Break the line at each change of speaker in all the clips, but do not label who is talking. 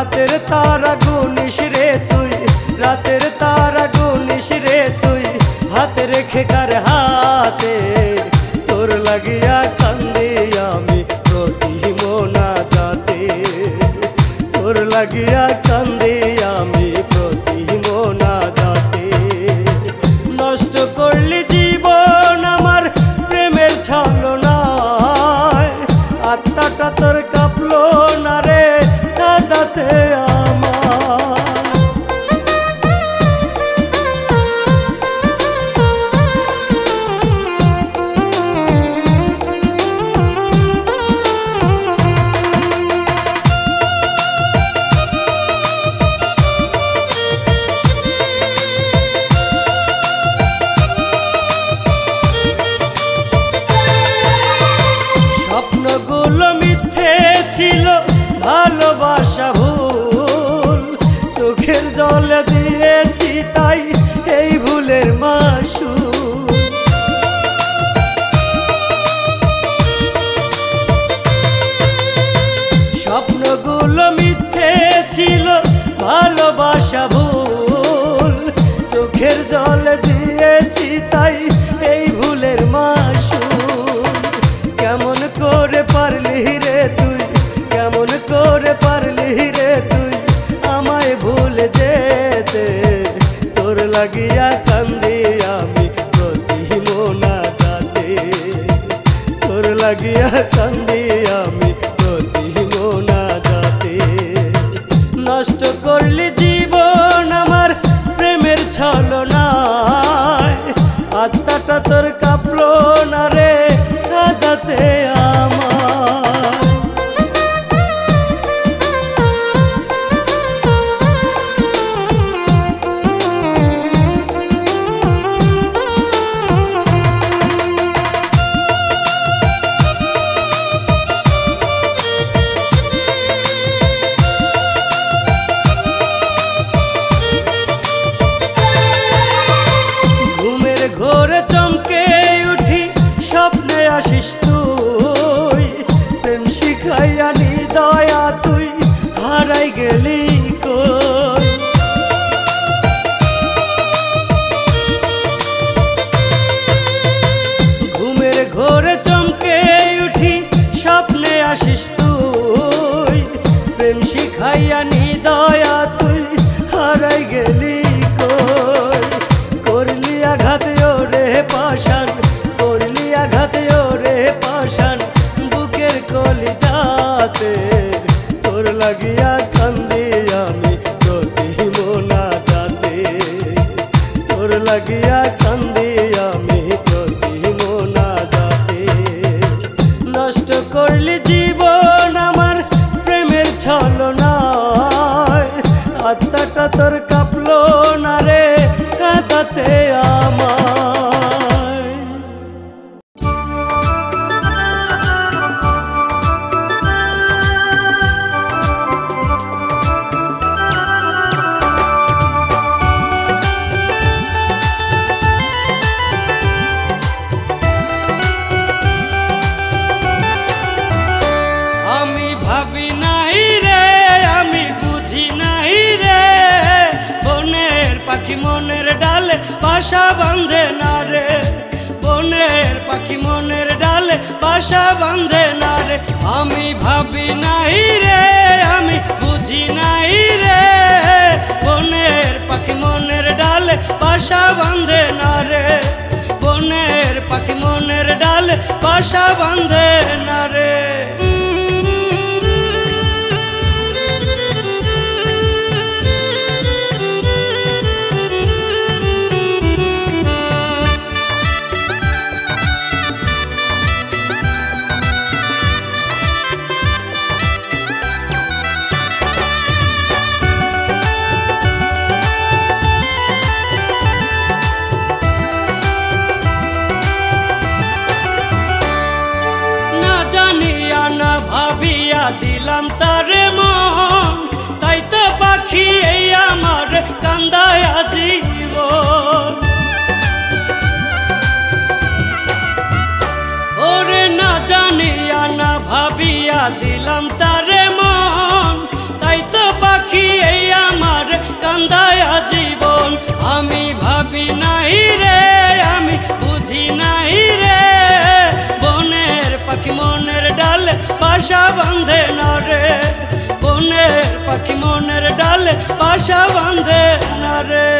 রাতের তারা গুনিস রে তুই, রাতের তারা গুনিস রে তুই, হাতে রেখে কার হাতে। তোর লাগিয়া কান্দি আমি প্রতি মোনাজাতে, তোর লাগিয়া কান্দি আমি প্রতি মোনাজাতে। নষ্ট করলি জীবন আমার প্রেমের ছলনায়, আত্মাটা তোর কাঁপলো না রে কাঁদাতে আমার। স্বপ্নগুলো মিথ্যে ছিল, ভালোবাসা ভুল, চোখের জলে দিয়েছি তাই এই ভুলের মাসুল। স্বপ্নগুলো মিথ্যে ছিল, ভালোবাসা ভুল, চোখের জলে দিয়েছি তাই এই ভুলের মাসুল। কেমন করে পারলি রে তুই, কেমন করে পারলি রে তুই আমায় ভুলে যেতে। তোর লাগিয়া কান্দি আমি প্রতি মোনাজাতে, তোর লাগিয়া কান্দি আমি প্রতি মোনাজাতে। নষ্ট করলি জীবন আমার প্রেমের ছলনায়, আত্মাটা তোর কাঁপলো না রে কাঁদাতে আমার। ঘুমের ঘোরে চমকে উঠি, স্বপ্নে আসিস তুই, প্রেম শিখাইয়া নিদয়া তুই হারাই গেলি কই। ঘুমের ঘোরে চমকে উঠি, স্বপ্নে আসিস তুই, প্রেম শিখাইয়া নিদয়া তুই হারাই গেলি কই। করলি আঘাত ওরে পাষাণ, করলি আঘাত ওরে পাষাণ বুকের কলিজাতে। তোর লাগিয়া কান্দি আমি প্রতি মোনাজাতে, তোর লাগিয়া কান্দি আমি প্রতি মোনাজাতে। নষ্ট করলি জীবন আমার প্রেমের ছলনায়, আত্মাটা তোর কাঁপলো না রে কাঁদাতে আমায়। আমি ভাবি নাই রে, আমি বুঝি নাই রে, বনের পাখি মনের ডালে বাসা বাঁধে না রে, বনের পাখি মনের ডালে বাসা বাঁধে না রে। আমি ভাবি নাই রে, আমি বুঝি নাই রে, বনের পাখি মনের ডালে বাসা বাঁধে না রে, বনের পাখি মনের ডালে বাসা বাঁধে না রে। দিলাম তারে মন, তাই তো পাখি এই আমার কান্দায় জীবন। ওরে না জানিয়া না ভাবিয়া দিলাম তারে মন, তাই তো পাখি কান্দায় আজীবন। আমি ভাবি নাই রে, আমি বুঝি নাই রে, বনের পাখি মনের ডালে বাসা বাঁধে না রে, বনের পাখি মনের ডালে বাসা বাঁধে না রে।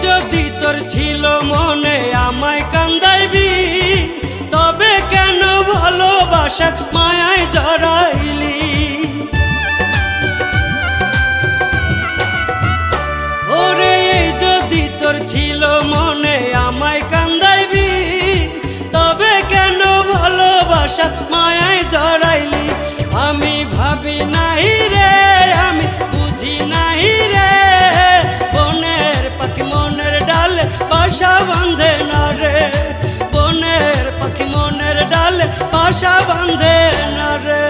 যদি তোর ছিল মনে আমায় কান্দাইবি, তবে কেন ভালোবাসার মায়ায় জড়াইলি? ওরে যদি তোর ছিল মনে আমায় কান্দাইবি, তবে কেন ভালোবাসার মায়ায় জড়াইলি? আমি ভাবি নাই রে, আমি বুঝি নাই রে, বনের পাখি মনের ডালে বাসা বাঁধে না রে, বনের পাখি মনের ডালে বাসা বাঁধে না রে।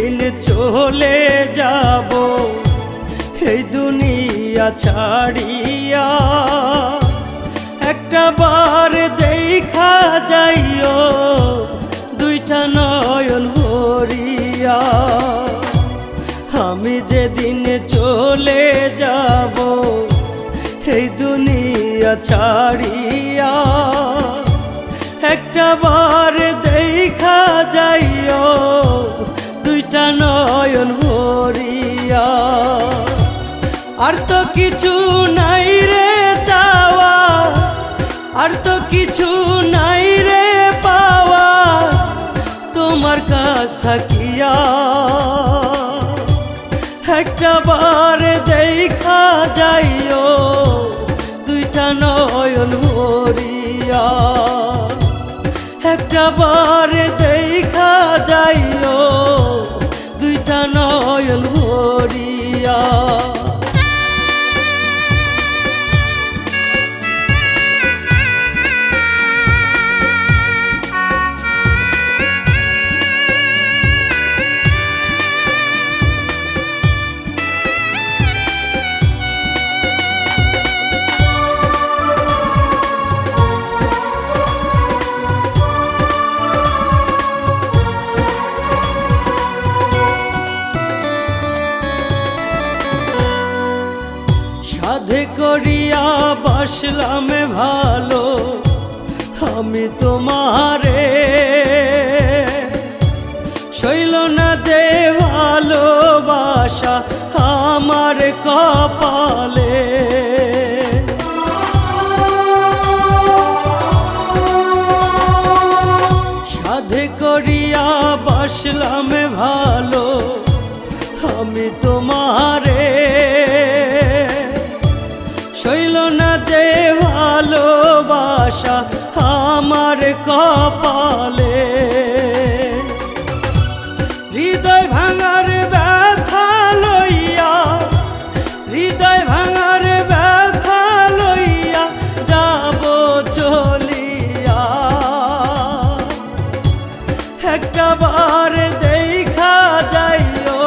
যেদিন চলে যাব এই দুনিয়া ছাড়িয়া, একটা বার দেখা যাইও দুইটা নয়ন ভরিয়া। আমি যেদিন চলে যাব এই দুনিয়া ছাড়িয়া, একটা বার দেখা যাইও দুইটা নয়ন ভরিয়া। আর তো কিছু নাই রে চাওয়া, আর তো কিছু নাই রে পাওয়া তোমার কাছ থাকিয়া, একটা বার দেখা যাইও দুইটা নয়ন ভরিয়া, একটা বার দেখা যাইও দুইটা নয়ন ভরিয়া। সাধে করিয়া বাসলাম ভালো আমি তোমারে, সইল না যে ভালোবাসা আমার কপালে। সাধে করিয়া বাসলাম ভালো আমি তোমারে, সইল না যে ভালোবাসা আমার কপালে। হৃদয় ভাঙার ব্যথা লইয়া, হৃদয় ভাঙার ব্যথা লইয়া যাব চলিয়া, একটা বার দেখা যাইও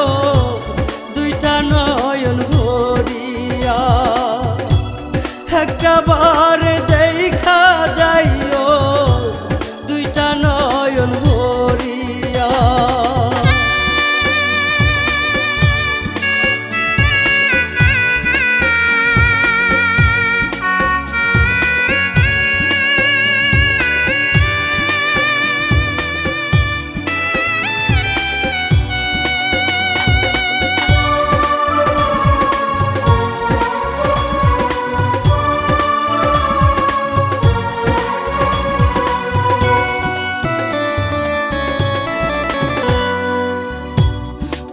দুইটা নয়ন ভরিয়া, একটা বার দেখা যাইও দুইটা নয়ন ভরিয়া।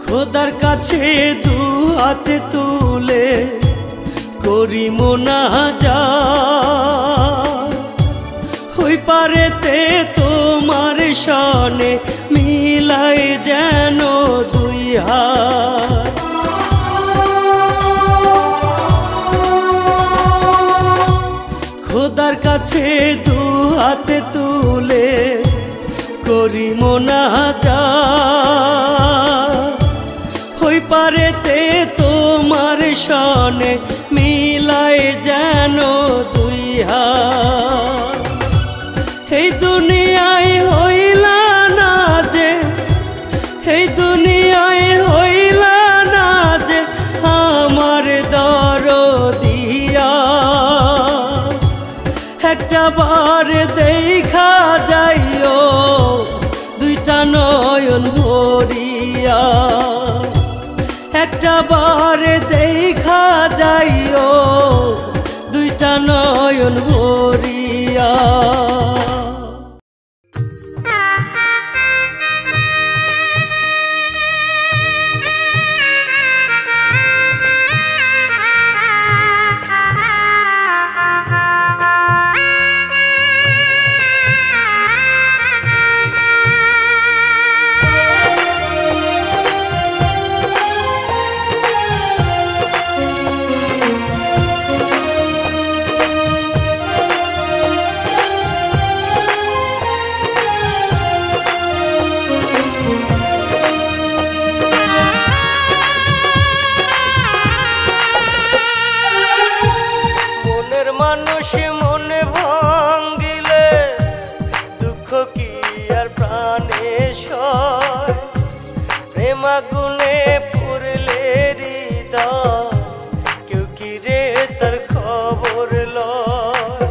খোদার কাছে দু হাতে তুলে করি মোনাজাত, হই পারেতে তোমার সনে মিলাই যেন দুই হাত। খোদার কাছে দু হাতে তুলে করি মোনাজাত, হই পারেতে তোমার সনে মিলাই যেন দুই হাত। এই দুনিয়ায় হইলা না যে, এই দুনিয়ায় হইলা না যে আমার দরদিয়া, একটা বার দেখা যাইও দুইটা নয়ন ভরিয়া, একটা বার দেখা যাইও দুইটা নয়ন ভরিয়া।
আগুনে পুরলে হৃদয় কেউ কি রে তার খবর লয়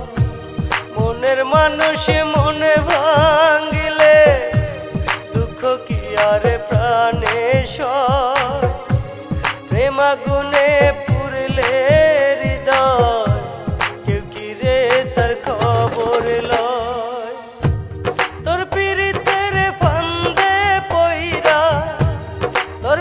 মনের মানুষ মনে ভাঙিলে দুঃখ কি আর প্রাণে সয় প্রেম আগুনে পুরলে হৃদয় কেউ কি রে তার খবর লয় তোর পিরিতের ফান্দে পইরা তোর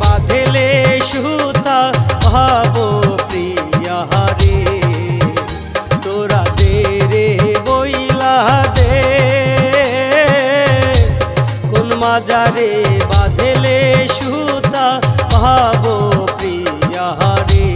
বাঁধলে সুতা ভাবো প্রিয়া রে তোরা দে রে বইলা দে কোন মাজারে বাঁধলে সুতা ভাবো প্রিয়া রে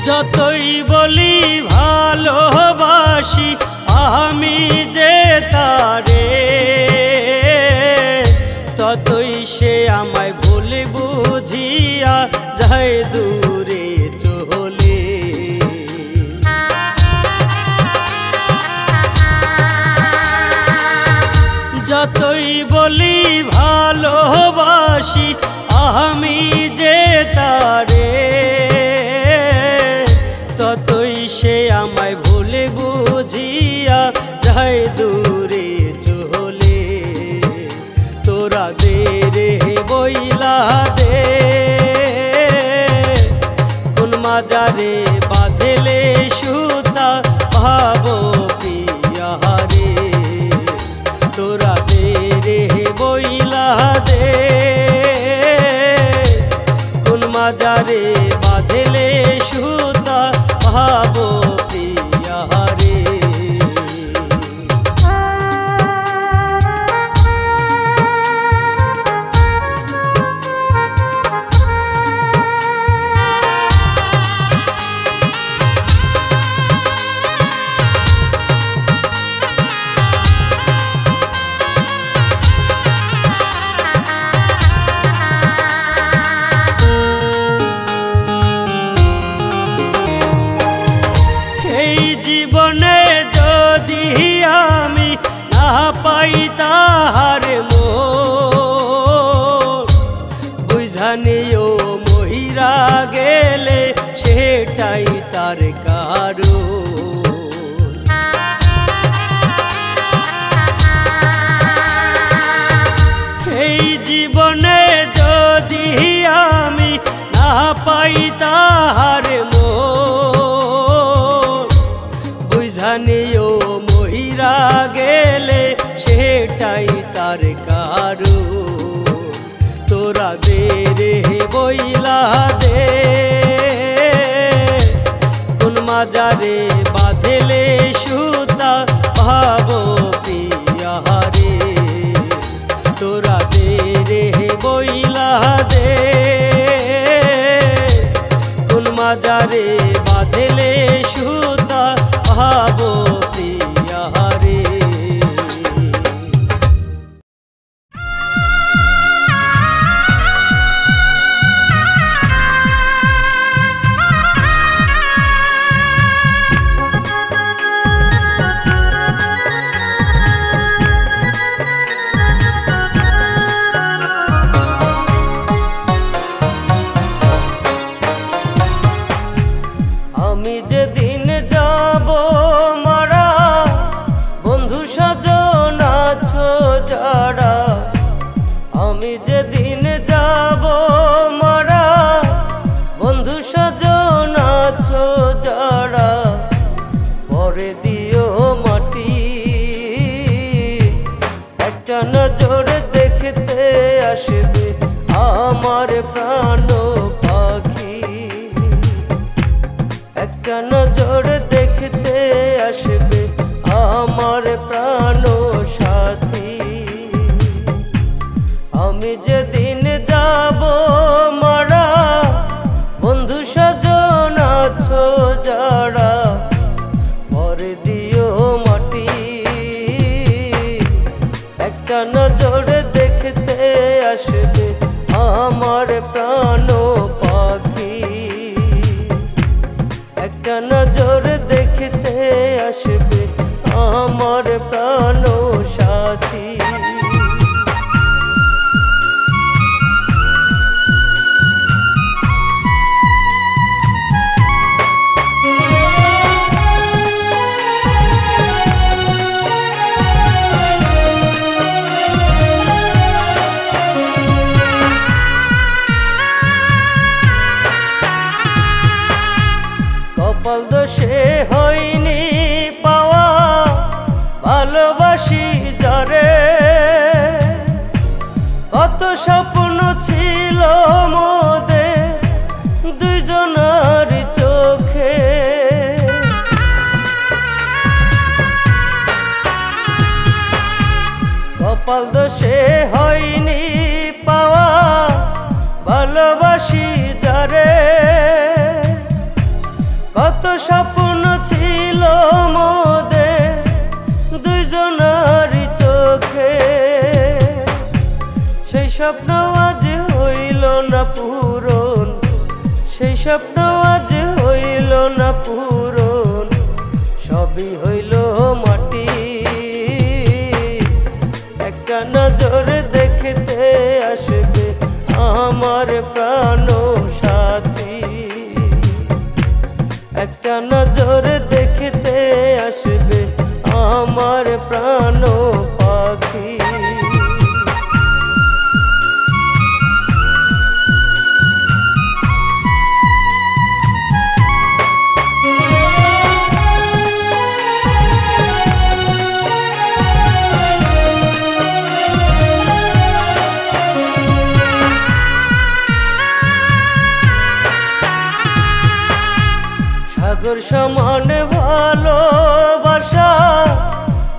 যতই বলি ভালোবাসি আমি যে তারে ততই সে আমায় ভুল বুঝিয়া যায় দূরে চলে যতই বলি ভালোবাসি আমি যে তারে ততই সে আমায় ভুলে বুঝিয়া যায় দূরে চলে তোরা দে রে বইলা দে কোন মাজারে বাঁধলে সুতা ভাবো প্রিয়া রে তোরা দে রে বইলা দে কোন মাজারে বাঁধলে সুতা ভাবো প্রিয়া রে জীবনে যদি আমি না পাই তাহার মন বুঝানিও মহিরা গেলে সেটাই তার কারণ এই জীবনে যদি আমি না পাই তাহার জানিও মহিরা গেলে সেটাই তার কারণ তোরা দে রে বইলা দে কোন মাজারে বাঁধলে সুতা ভাবো প্রিয়া রে তোরা দে রে বইলা দে কোন মাজারে বাঁধলে সুতা ভাবো প্রিয়া রে আমি যেদিন যাব মারা বন্ধু স্বজন আছো যারা আমি যেদিন যাব মারা বন্ধু স্বজন আছো যারা পরে দিও মাটি একটা নজর দেখতে আসবে আমার প্রাণ পাখি একটা নজর দেখতে আসবে আমার প্রাণ সাথী আমি যেদিন যাব মারা বন্ধু স্বজন আছো যারা পরে দিও মাটি একটা নজর দেখতে আসবে আমার প্রাণ পাখি একটা নজর দেখতে আসবে আমার প্রাণ সাথী
স্বপ্ন আজ হইল না পূরণ, সবই হইল মাটি। একটা নজর দেখতে আসবে আমার প্রাণ সাথী, একটা নজর দেখতে আসবে আমার প্রাণ পাখি। সাগর সমান ভালোবাসা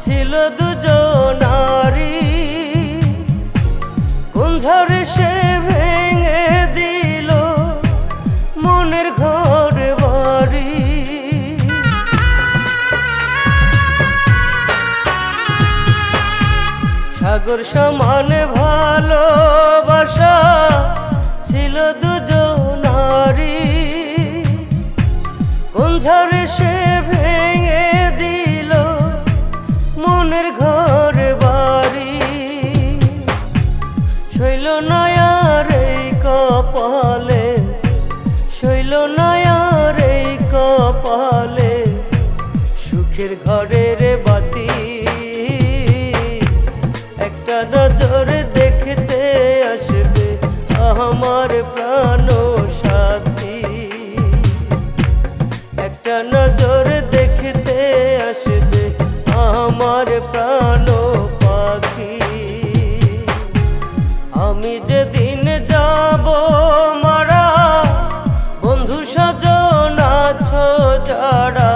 ছিল দুজনারি, কোন ঝড়ে সে ভেঙে দিল মনের ঘর বাড়ি। সাগর সমান ভালোবাসা ছিল দুজনারি, কোন ঝড়ে সে ভেঙে দিল মনের ঘর বাড়ি। শৈল নয়ার এই কপালে, শৈল নয়ার এই কপালে সুখের ঘরের বাতি। একটা নজর দেখতে আসবে আমার প্রাণ সাথী, একটা নজর দেখতে আসবে আমার প্রাণ পাখি। আমি যেদিন যাব মারা, বন্ধু স্বজন আছো যারা,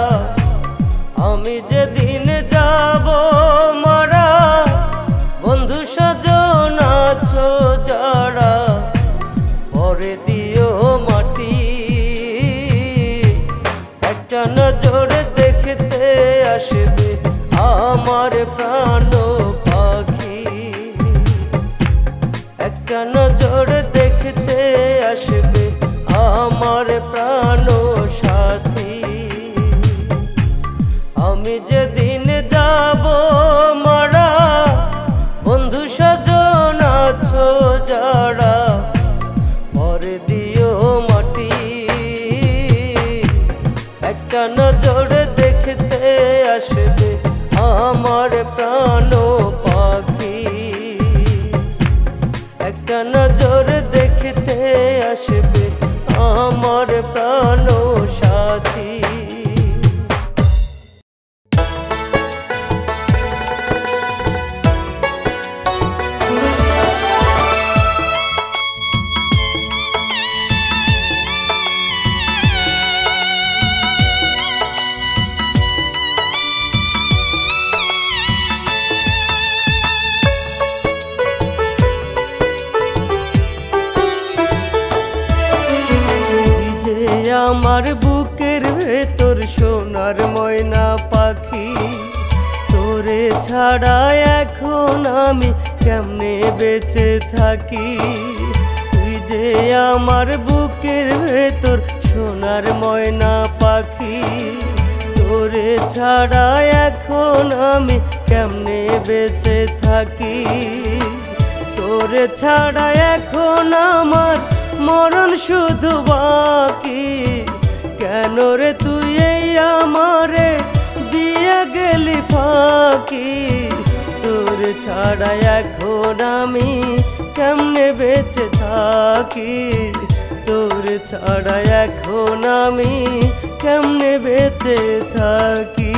আমি যেদিন যাব মারা, বন্ধু স্বজন আছো যারা, পরে দিও মাটি। একটা নজর দেখতে আসবে আমার প্রাণ পাখি, একটা নজর দেখতে আসবে আমার প্রাণ সাথী। আমি যেদিন যাব মারা, বন্ধু স্বজন আছো যারা, পরে দিও মাটি। একটা নজর দেখতে আসবে আমার প্রাণ পাখি, একটা নজর দেখতে আসবে আমার প্রাণ সাথী। আমার বুকের ভেতর সোনার ময়না পাখি, তোরে ছাড়া এখন আমি কেমনে বেঁচে থাকি। তুই যে আমার বুকের ভেতর সোনার ময়না পাখি, তোরে ছাড়া এখন আমি কেমনে বেঁচে থাকি। তোরে ছাড়া এখন আমার মরণ শুধু বাকি। কেন রে তুই এই আমারে দিয়ে গেলি ফাঁকি, তোর ছাড়া এখন আমি কেমনে বেঁচে থাকি। তোর ছাড়া এখন আমি কেমনে বেঁচে থাকি।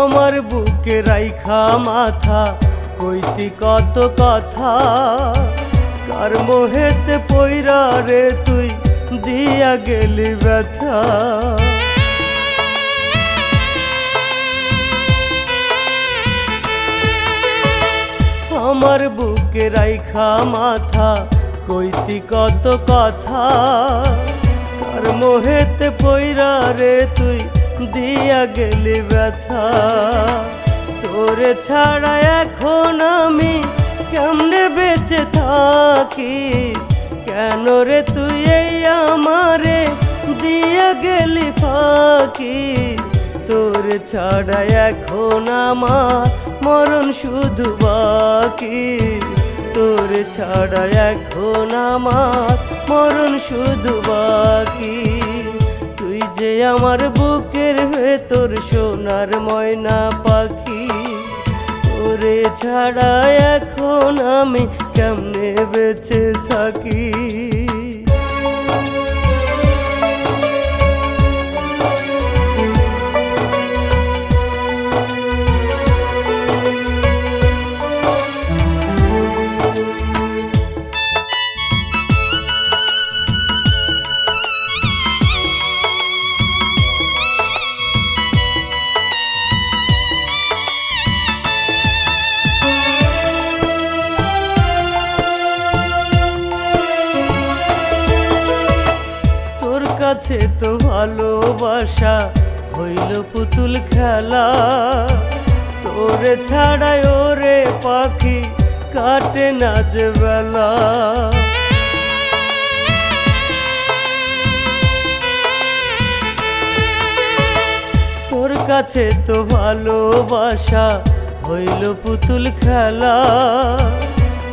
আমার বুকে রাইখা মাথা কইতি কত কথা, কার মোহেতে পইরা রে তুই দিয়া গেলি ব্যথা। আমার বুকে রাইখা মাথা কইতি কত কথা, কার মোহেতে পইরা রে তুই দিয়া গেলি ব্যথা। তোরে ছাড়া এখন আমি কেমনে বেঁচে থাকি, কেন রে তুই এই আমারে দিয়া গেলি ফাঁকি। তোরে ছাড়া এখন আমার মরণ শুধু বাকি, তোরে ছাড়া এখন আমার মরণ শুধু বাকি। তুই যে আমার বুকের ভেতর সোনার ময়না পাখি, তোরে ছাড়া এখন আমি কেমনে বেঁচে থাকি। কাছে তো ভালোবাসা হইল পুতুল খেলা, তোরে ছাড়াই ওরে পাখি কাটে না যে বেলা। তোর কাছে তো ভালোবাসা হইল পুতুল খেলা,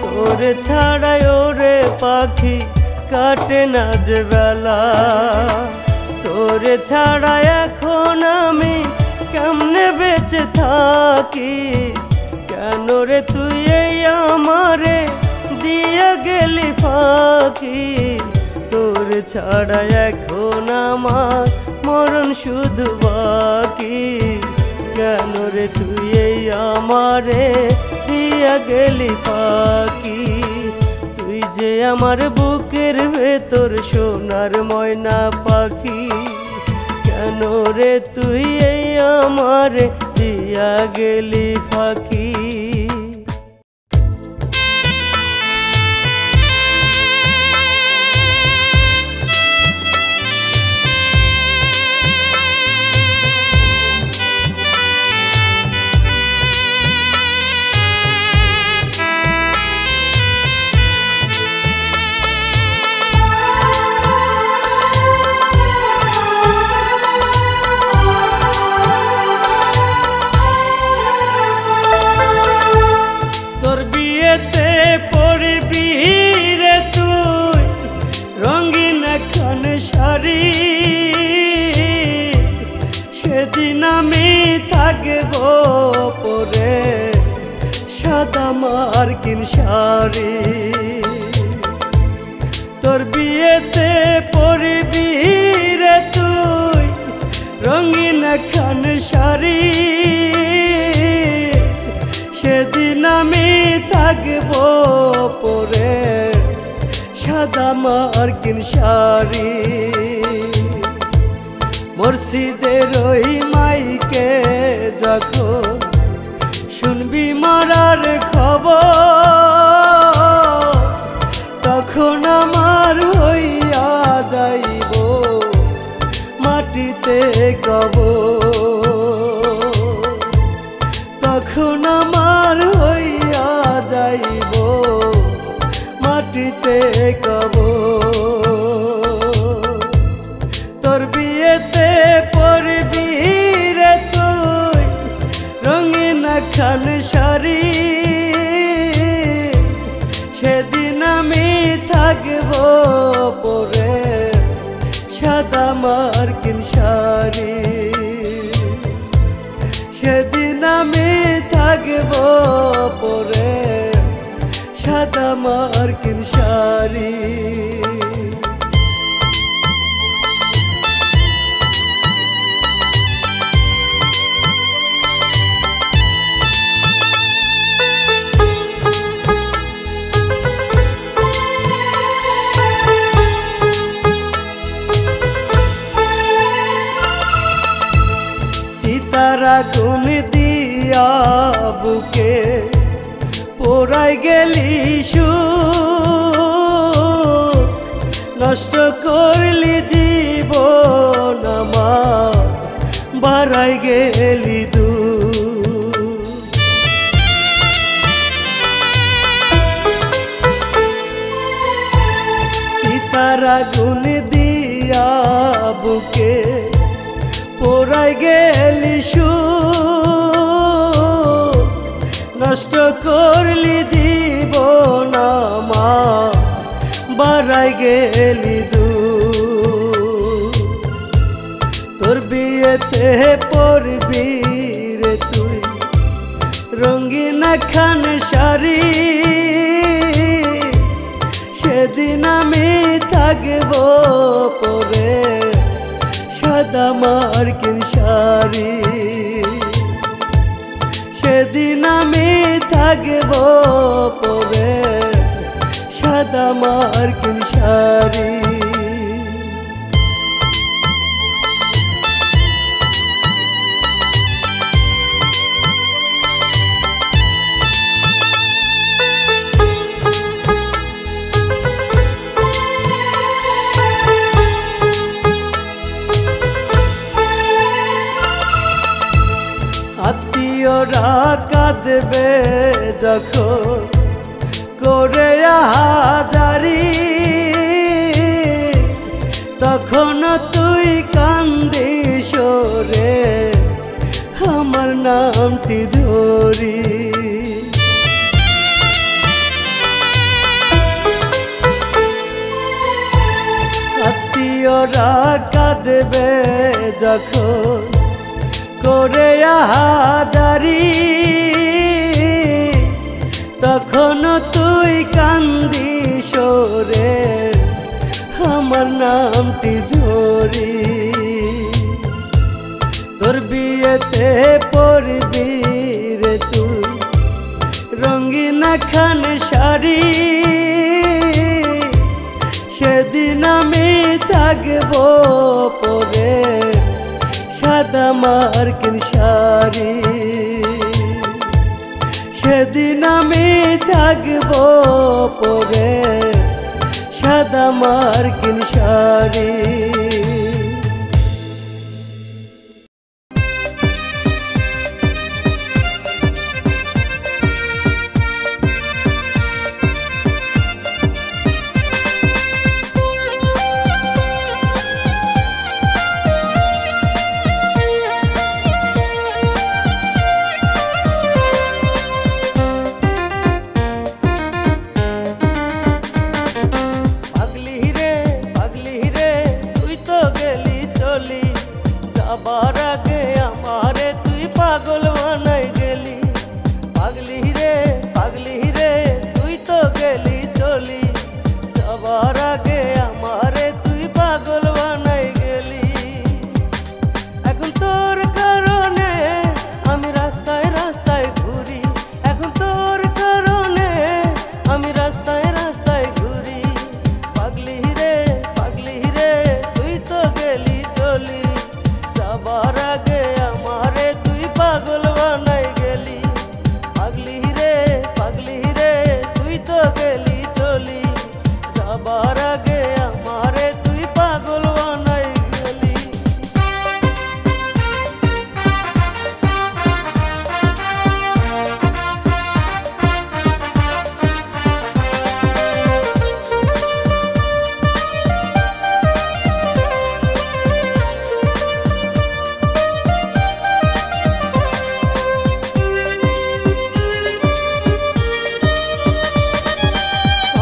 তোরে ছাড়াই ওরে পাখি কাটে না যে বেলা। তোরে ছাড়া এখন আমি কেমনে বেঁচে থাকি, কেন রে তুই এই আমারে দিয়ে গেলি ফাঁকি। তোরে ছাড়া এখন আমার মরণ শুধু বাকি, কেন রে তুই এই আমারে দিয়ে গেলি ফাঁকি। তুই যে আমার বুকের ভেতর সোনার ময়না পাখি, কেন রে তুই এই আমারে দিয়া গেলি ফাঁকি।
সেদিন আমি থাকবো পরে সাদা মার্কিন শাড়ি, তোর বিয়েতে পরবি রে তুই রঙিন খান শাড়ি। সেদিন আমি থাকবো পরে সাদা মার্কিন শাড়ি। মসজিদের ওই মাইকে যখন শুনবি মরার খবর, তখন আমার হইয়া যাইব মাটিতে কবর। তখন আমার হইয়া যাইব মাটিতে কবর। তোর বিয়েতে পরবি রে তুই রঙিন খান শাড়ি। সেদিন আমি থাকবো পরে সাদা মার্কিন শাড়ি। সেদিন আমি থাকবো পরে সাদা মার্কিন শাড়ি।
আগুন দিয়া বুকে পোড়াই গেলি সুখ, নষ্ট করলি জীবন আমার, বাড়াই গেলি দুঃখ। চিতার আগুন দিয়া বুকে পোড়াই গেলি সুখ, নষ্ট করলি জীবন আমার, বাড়াই গেলি দুঃখ। তোর বিয়েতে পরবি রে তুই রঙিন খান শাড়ি, সেদিন আমি থাকব পরে সাদা মার্কিন শাড়ি, সেদিন আমি থাকব পরে সাদা মার্কিন শাড়ি। আত্মীয়রা কাঁদবে যখন করে হাজারি, তখন তুই কান্দিস রে আমার নামটি ধরি। আত্মীয়রা কাঁদবে যখন করে হাজারি, তখন তুই কান্দিস রে আমার নামটি ধরি। তোর বিয়েতে পরবি রে তুই রঙিন খান শাড়ি, সেদিন আমি থাকব পরে সাদা মার্কিন শাড়ি, সেদিন আমি থাকব পরে সাদা মার্কিন শাড়ি।
যাবার আগে আমারে তুই পাগল বানাই গেলি, পাগলি রে তুই তো গেলি চলি। যাবার আগে আমারে তুই পাগল বানাই গেলি। এখন তোর কারণে আমি রাস্তায় রাস্তায় ঘুরি, এখন তোর কারণে আমি রাস্তায় রাস্তায় ঘুরি। পাগলি রে তুই তো গেলি চলি। যাবার আগে আমারে তুই পাগল বানাই গেলি, পাগলি রে তুই তো গেলি চলি। যাবার আগে আমারে তুই পাগল বানাই গেলি।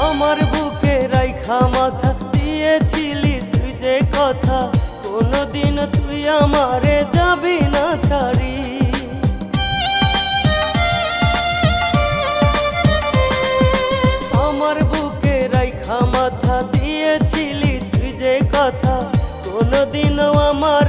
আমার বুকে রাইখা মাথা দিয়েছিলি তুই যে কথা, কোনদিন তুই আমারে যাবি না ছাড়ি। আমার বুকে রাইখা মাথা দিয়েছিলি তুই যে কথা, কোনদিন আমার